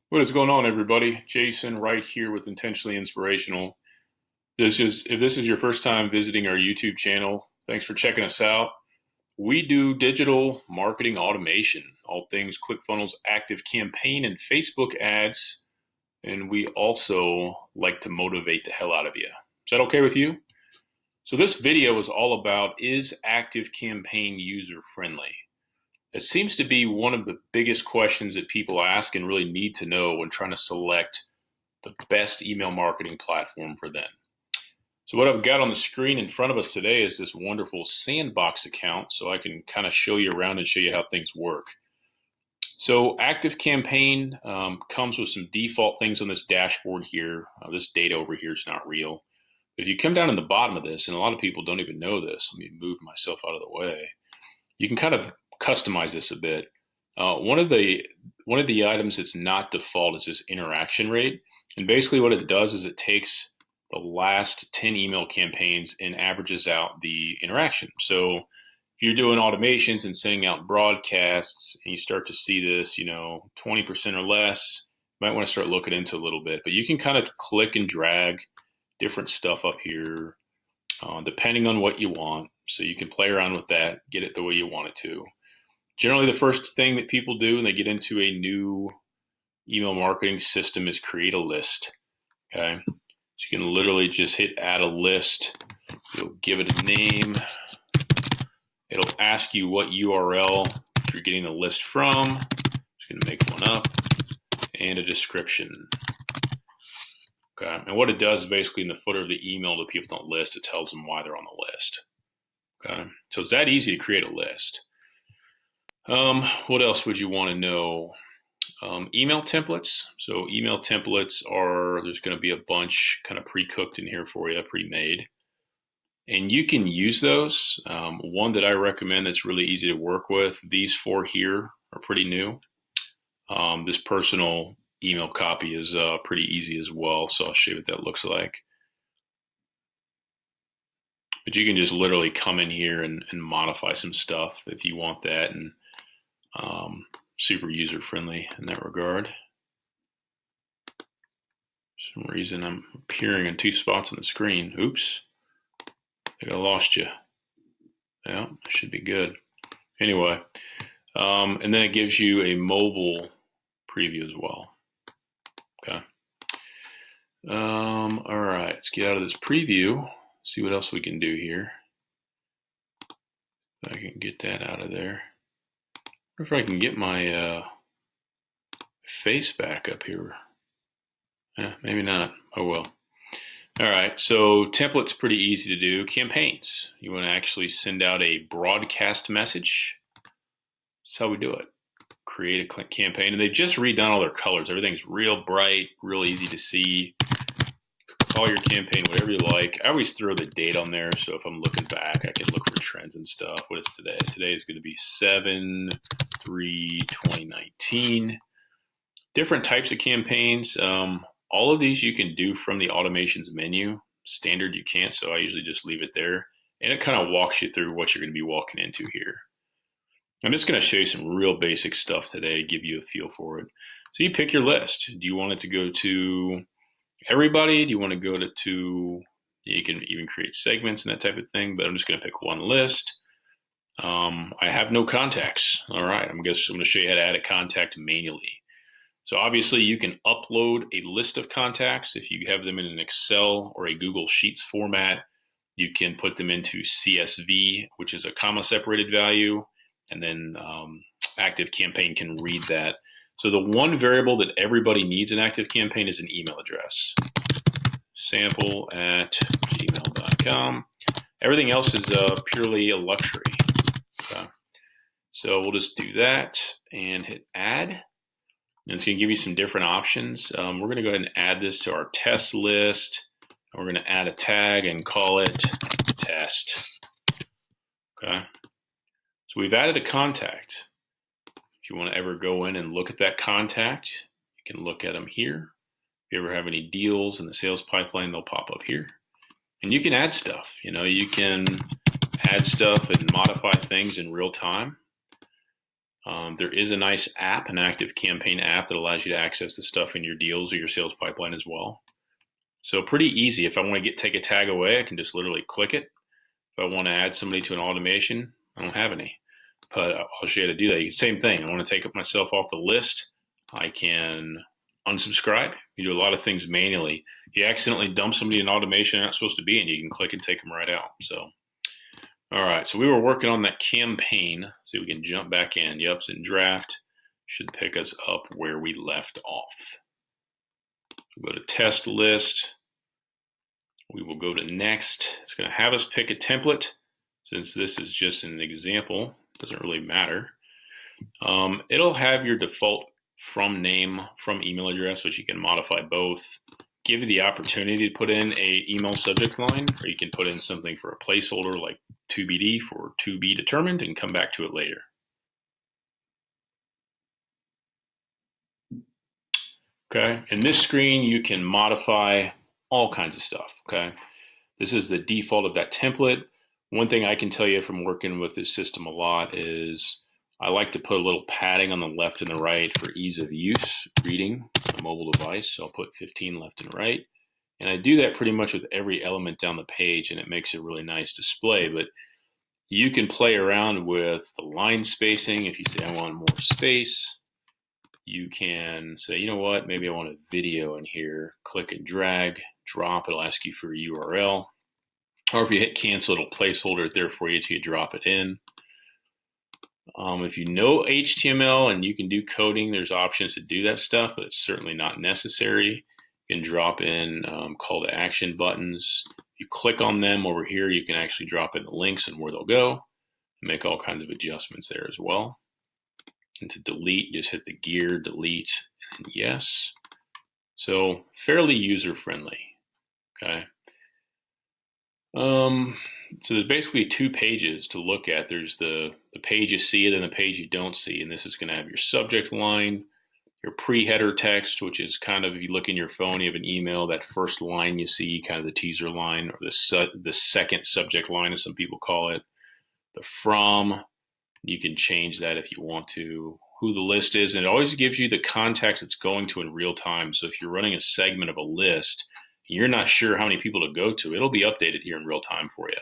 What is going on, everybody? Jason right here with Intentionally Inspirational. If this is your first time visiting our YouTube channel, thanks for checking us out. We do digital marketing automation, all things ClickFunnels, ActiveCampaign, and Facebook ads, and we also like to motivate the hell out of you. Is that okay with you? So this video is all about, is ActiveCampaign user-friendly? It seems to be one of the biggest questions that people ask and really need to know when trying to select the best email marketing platform for them. So what I've got on the screen in front of us today is this wonderful Sandbox account, so I can kind of show you around and show you how things work. So ActiveCampaign comes with some default things on this dashboard here. This data over here is not real. But if you come down in the bottom of this, and a lot of people don't even know this, let me move myself out of the way. You can kind of customize this a bit. One of the items that's not default is this interaction rate. And basically what it does is it takes the last 10 email campaigns and averages out the interaction. So if you're doing automations and sending out broadcasts and you start to see this, 20% or less, you might want to start looking into a little bit. But you can kind of click and drag different stuff up here depending on what you want. So you can play around with that, get it the way you want it to. Generally, the first thing that people do when they get into a new email marketing system is create a list. Okay, so you can literally just hit add a list. You'll give it a name. It'll ask you what URL you're getting the list from. Just gonna make one up, and a description. Okay, and what it does is basically in the footer of the email that people don't list, it tells them why they're on the list. Okay, so it's that easy to create a list. What else would you want to know? Email templates. So email templates there's going to be a bunch kind of pre-cooked in here for you, pre-made. And you can use those. One that I recommend that's really easy to work with, these four here are pretty new. This personal email copy is pretty easy as well, so I'll show you what that looks like. But you can just literally come in here and modify some stuff if you want that, and super user-friendly in that regard. For some reason I'm appearing in two spots on the screen. Oops, I think I lost you. Yeah, should be good. Anyway, and then it gives you a mobile preview as well. Okay. All right, let's get out of this preview, see what else we can do here. If I can get that out of there. I wonder if I can get my face back up here. Maybe not. Oh well. All right, so template's pretty easy to do. Campaigns. You want to actually send out a broadcast message. That's how we do it. Create a campaign, and they've just redone all their colors. Everything's real bright, real easy to see. Call your campaign whatever you like. I always throw the date on there, so if I'm looking back, I can look for trends and stuff. What is today? Today is going to be 7/3/2019. Different types of campaigns. All of these you can do from the automations menu. Standard you can't, so I usually just leave it there. And it kind of walks you through what you're going to be walking into here. I'm just going to show you some real basic stuff today, give you a feel for it. So you pick your list. Do you want it to go to everybody? Do you want to go to you can even create segments and that type of thing, but I'm just going to pick one list. I have no contacts. All right, I'm going to show you how to add a contact manually. So obviously you can upload a list of contacts. If you have them in an Excel or a Google Sheets format, you can put them into CSV, which is a comma separated value, and then ActiveCampaign can read that. So the one variable that everybody needs in ActiveCampaign is an email address. sample@gmail.com. Everything else is purely a luxury. Okay. So we'll just do that and hit add. And it's going to give you some different options. We're going to go ahead and add this to our test list. And we're going to add a tag and call it test. Okay. So we've added a contact. If you want to ever go in and look at that contact, you can look at them here. If you ever have any deals in the sales pipeline, they'll pop up here. And you can add stuff. You can add stuff and modify things in real time. There is a nice app, an ActiveCampaign app that allows you to access the stuff in your deals or your sales pipeline as well. So pretty easy. If I want to take a tag away, I can just literally click it. If I want to add somebody to an automation, I don't have any, but I'll show you how to do that. Same thing. I want to take myself off the list. I can unsubscribe. You do a lot of things manually. You accidentally dump somebody in automation they're not supposed to be in, you can click and take them right out. So, all right. So we were working on that campaign. See if we can jump back in. Yep, it's in draft. Should pick us up where we left off. We'll go to test list. We will go to next. It's going to have us pick a template. Since this is just an example, it doesn't really matter. It'll have your default from name, from email address, which you can modify both. Give you the opportunity to put in a email subject line, or you can put in something for a placeholder like TBD for to be determined and come back to it later. Okay, in this screen, you can modify all kinds of stuff, okay? This is the default of that template. One thing I can tell you from working with this system a lot is I like to put a little padding on the left and the right for ease of use, reading a mobile device. So I'll put 15 left and right. And I do that pretty much with every element down the page, and it makes a really nice display. But you can play around with the line spacing. If you say I want more space, you can say, you know what, maybe I want a video in here. Click and drag, drop. It'll ask you for a URL. Or if you hit cancel, it'll placeholder it there for you till you drop it in. If you know HTML and you can do coding, there's options to do that stuff, but it's certainly not necessary. You can drop in call to action buttons. If you click on them over here, you can actually drop in the links and where they'll go and make all kinds of adjustments there as well. And to delete, just hit the gear, delete, and yes. So fairly user-friendly, okay? So there's basically two pages to look at. There's the page you see it and the page you don't see. And this is going to have your subject line, your pre-header text, which is kind of, if you look in your phone, you have an email, that first line you see, kind of the teaser line, or the second subject line, as some people call it. The from, you can change that if you want to. Who the list is, and it always gives you the context it's going to in real time. So if you're running a segment of a list, you're not sure how many people to go to, it'll be updated here in real time for you.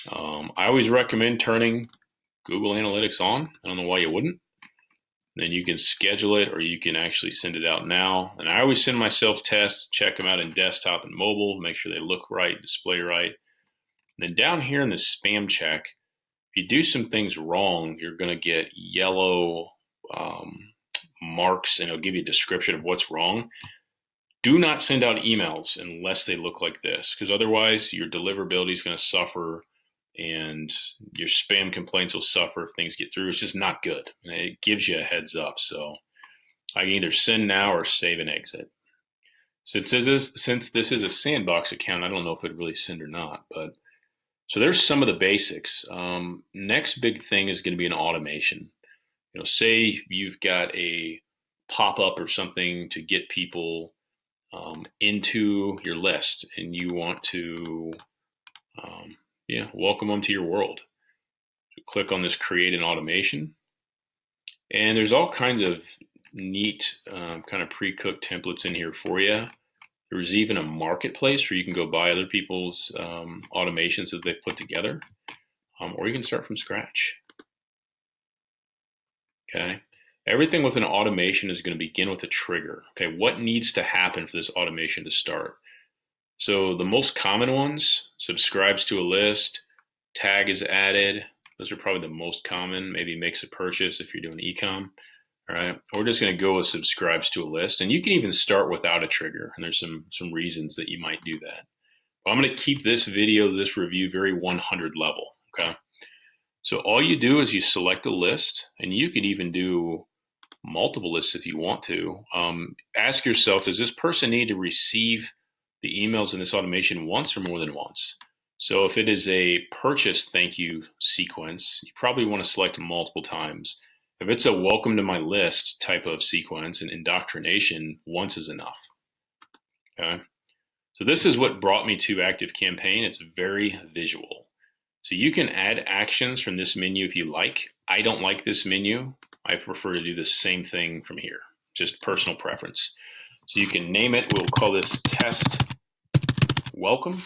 I always recommend turning Google Analytics on. I don't know why you wouldn't. Then you can schedule it, or you can actually send it out now. And I always send myself tests, check them out in desktop and mobile, make sure they look right, display right. And then down here in the spam check, if you do some things wrong, you're going to get yellow marks, and it'll give you a description of what's wrong. Do not send out emails unless they look like this, because otherwise your deliverability is going to suffer and your spam complaints will suffer if things get through. It's just not good. And it gives you a heads up. So I can either send now or save and exit. So it says since this is a sandbox account, I don't know if it'd really send or not. But so there's some of the basics. Next big thing is going to be an automation. You know, say you've got a pop-up or something to get people into your list, and you want to welcome them to your world. So click on this create an automation, and there's all kinds of neat kind of pre-cooked templates in here for you. There's even a marketplace where you can go buy other people's automations that they've put together, or you can start from scratch. Okay. Everything with an automation is going to begin with a trigger. Okay, what needs to happen for this automation to start? So the most common ones: subscribes to a list, tag is added. Those are probably the most common. Maybe makes a purchase if you're doing e-com. All right, we're just going to go with subscribes to a list, and you can even start without a trigger. And there's some reasons that you might do that. But I'm going to keep this video, this review, very 100 level. Okay, so all you do is you select a list, and you can even do multiple lists if you want to. Ask yourself, does this person need to receive the emails in this automation once or more than once? So if it is a purchase thank you sequence, you probably want to select multiple times. If it's a welcome to my list type of sequence and indoctrination, once is enough. Okay. So this is what brought me to ActiveCampaign. It's very visual. So you can add actions from this menu if you like. I don't like this menu. I prefer to do the same thing from here, just personal preference. So you can name it. We'll call this test welcome.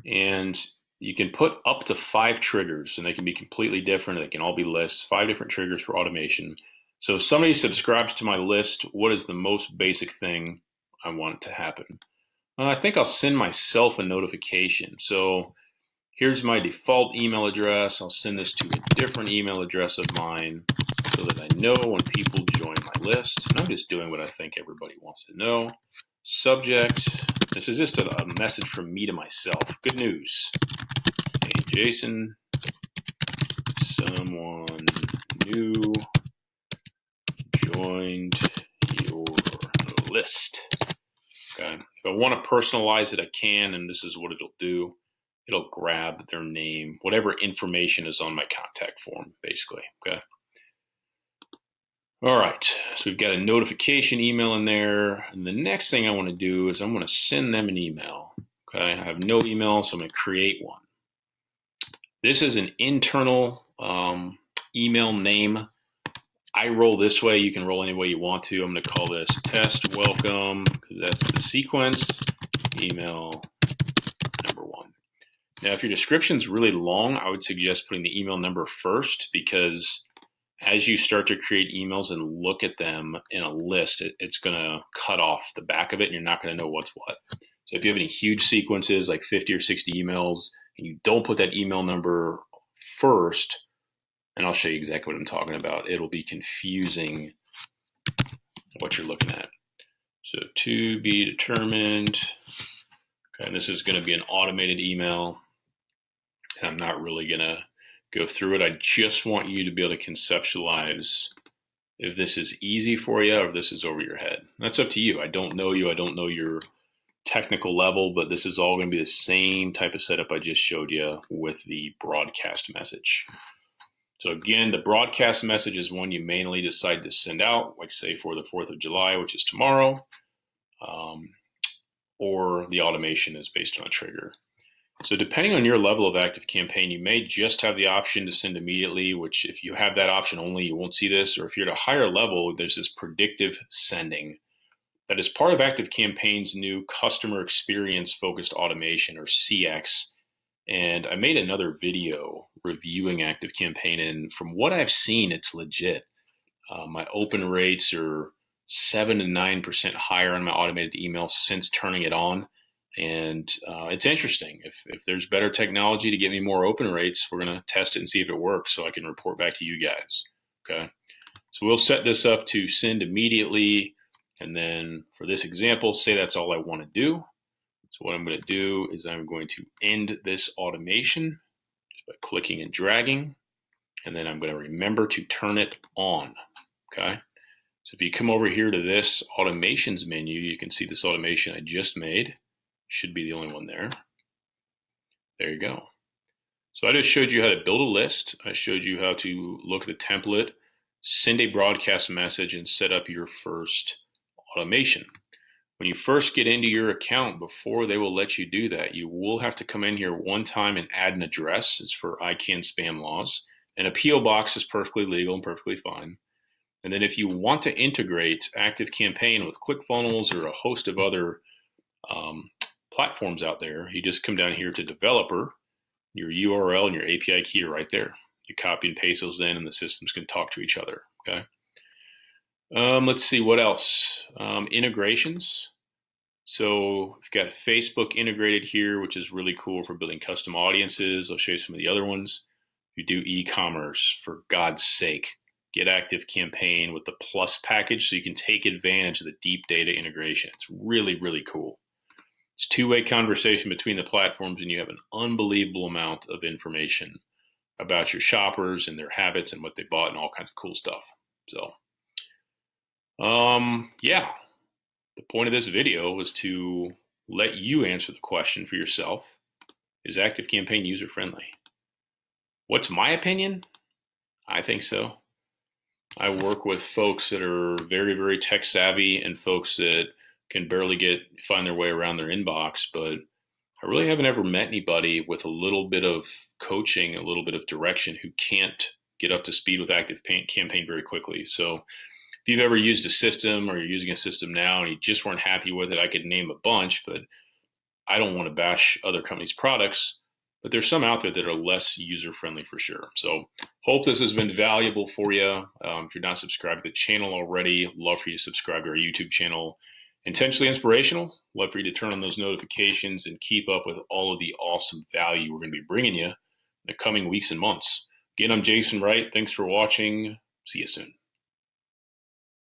And you can put up to 5 triggers, and they can be completely different. They can all be lists, 5 different triggers for automation. So if somebody subscribes to my list, what is the most basic thing I want to happen? I think I'll send myself a notification. So here's my default email address. I'll send this to a different email address of mine so that I know when people join my list. And I'm just doing what I think everybody wants to know. Subject. This is just a message from me to myself. Good news. Hey, Jason, someone new joined your list. Okay. If I want to personalize it, I can, and this is what it'll do. It'll grab their name, whatever information is on my contact form, basically. Okay. All right. So we've got a notification email in there. And the next thing I want to do is I'm going to send them an email. Okay. I have no email, so I'm going to create one. This is an internal email name. I roll this way. You can roll any way you want to. I'm going to call this test welcome because that's the sequence. Email number 1. Now, if your description's really long, I would suggest putting the email number first, because as you start to create emails and look at them in a list, it's going to cut off the back of it and you're not going to know what's what. So if you have any huge sequences, like 50 or 60 emails, and you don't put that email number first, and I'll show you exactly what I'm talking about, it'll be confusing what you're looking at. So to be determined. Okay, and this is going to be an automated email. And I'm not really going to go through it. I just want you to be able to conceptualize if this is easy for you or if this is over your head. That's up to you. I don't know you. I don't know your technical level, but this is all going to be the same type of setup I just showed you with the broadcast message. So again, the broadcast message is one you mainly decide to send out, like say for the 4th of July, which is tomorrow, or the automation is based on a trigger. So depending on your level of ActiveCampaign, you may just have the option to send immediately, which if you have that option only, you won't see this. Or if you're at a higher level, there's this predictive sending that is part of ActiveCampaign's new customer experience focused automation, or CX. And I made another video reviewing ActiveCampaign, and from what I've seen, it's legit. My open rates are 7 to 9% higher on my automated emails since turning it on. And it's interesting. If there's better technology to get me more open rates, we're going to test it and see if it works so I can report back to you guys. Okay. So we'll set this up to send immediately. And then for this example, say that's all I want to do. So what I'm going to do is I'm going to end this automation just by clicking and dragging. And then I'm going to remember to turn it on. Okay. So if you come over here to this automations menu, you can see this automation I just made. Should be the only one there. There you go. So I just showed you how to build a list. I showed you how to look at a template, send a broadcast message, and set up your first automation. When you first get into your account, before they will let you do that, you will have to come in here one time and add an address. It's for ICANN spam laws. And a PO box is perfectly legal and perfectly fine. And then if you want to integrate ActiveCampaign with ClickFunnels or a host of other platforms out there, you just come down here to developer, your URL and your API key are right there. You copy and paste those in and the systems can talk to each other. Okay. Let's see what else. Integrations. So we've got Facebook integrated here, which is really cool for building custom audiences. I'll show you some of the other ones. If you do e-commerce, for God's sake, get ActiveCampaign with the Plus package so you can take advantage of the deep data integration. It's really, really cool. It's two-way conversation between the platforms, and you have an unbelievable amount of information about your shoppers and their habits and what they bought and all kinds of cool stuff. So, yeah, the point of this video was to let you answer the question for yourself. Is ActiveCampaign user-friendly? What's my opinion? I think so. I work with folks that are very, very tech savvy and folks that can barely find their way around their inbox, but I really haven't ever met anybody with a little bit of coaching, a little bit of direction who can't get up to speed with ActiveCampaign very quickly. So if you've ever used a system or you're using a system now and you just weren't happy with it, I could name a bunch, but I don't want to bash other companies' products, but there's some out there that are less user-friendly for sure. So hope this has been valuable for you. If you're not subscribed to the channel already, love for you to subscribe to our YouTube channel. Intentionally Inspirational, love for you to turn on those notifications and keep up with all of the awesome value we're going to be bringing you in the coming weeks and months. Again, I'm Jason Wright. Thanks for watching. See you soon.